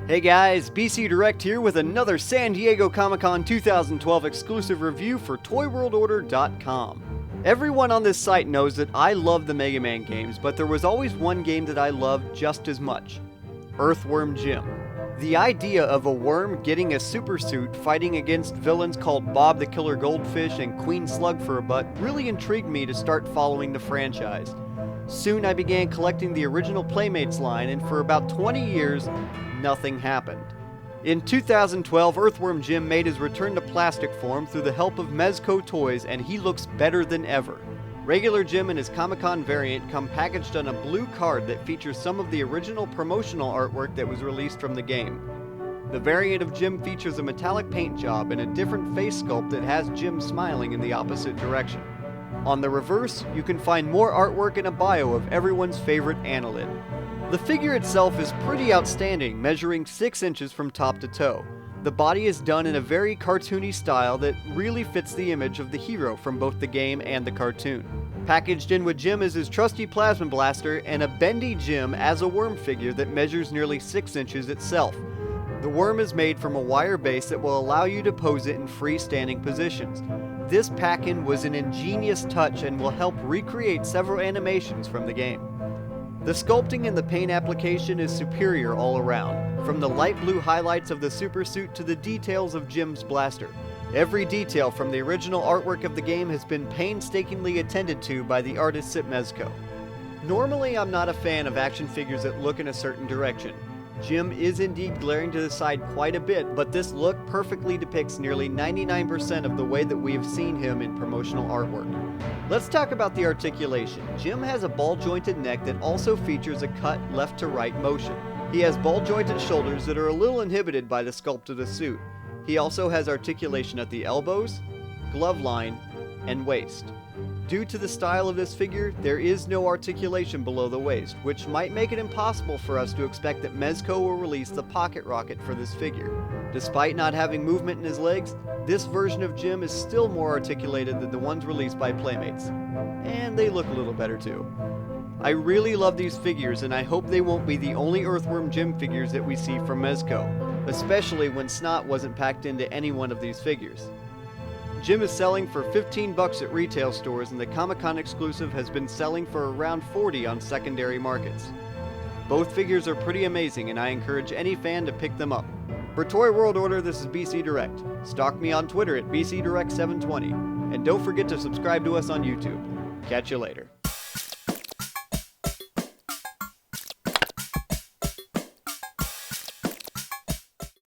Hey guys, BC Direct here with another San Diego Comic-Con 2012 exclusive review for ToyWorldOrder.com. Everyone on this site knows that I love the Mega Man games, but there was always one game that I loved just as much: Earthworm Jim. The idea of a worm getting a super suit, fighting against villains called Bob the Killer Goldfish and Queen Slug for a butt really intrigued me to start following the franchise. Soon I began collecting the original Playmates line, and for about 20 years, nothing happened. In 2012, Earthworm Jim made his return to plastic form through the help of Mezco Toyz, and he looks better than ever. Regular Jim and his Comic-Con variant come packaged on a blue card that features some of the original promotional artwork that was released from the game. The variant of Jim features a metallic paint job and a different face sculpt that has Jim smiling in the opposite direction. On the reverse, you can find more artwork and a bio of everyone's favorite annelid. The figure itself is pretty outstanding, measuring 6 inches from top to toe. The body is done in a very cartoony style that really fits the image of the hero from both the game and the cartoon. Packaged in with Jim is his trusty plasma blaster and a bendy Jim as a worm figure that measures nearly 6 inches itself. The worm is made from a wire base that will allow you to pose it in freestanding positions. This pack-in was an ingenious touch and will help recreate several animations from the game. The sculpting and the paint application is superior all around, from the light blue highlights of the supersuit to the details of Jim's blaster. Every detail from the original artwork of the game has been painstakingly attended to by the artists at Mezco. Normally I'm not a fan of action figures that look in a certain direction. Jim is indeed glaring to the side quite a bit, but this look perfectly depicts nearly 99% of the way that we have seen him in promotional artwork. Let's talk about the articulation. Jim has a ball-jointed neck that also features a cut left-to-right motion. He has ball-jointed shoulders that are a little inhibited by the sculpt of the suit. He also has articulation at the elbows, glove line, and waist. Due to the style of this figure, there is no articulation below the waist, which might make it impossible for us to expect that Mezco will release the pocket rocket for this figure. Despite not having movement in his legs, this version of Jim is still more articulated than the ones released by Playmates. And they look a little better too. I really love these figures, and I hope they won't be the only Earthworm Jim figures that we see from Mezco, especially when snot wasn't packed into any one of these figures. Jim is selling for $15 at retail stores, and the Comic-Con exclusive has been selling for around $40 on secondary markets. Both figures are pretty amazing, and I encourage any fan to pick them up. For Toy World Order, this is BC Direct. Stalk me on Twitter at BCDirect720, and don't forget to subscribe to us on YouTube. Catch you later.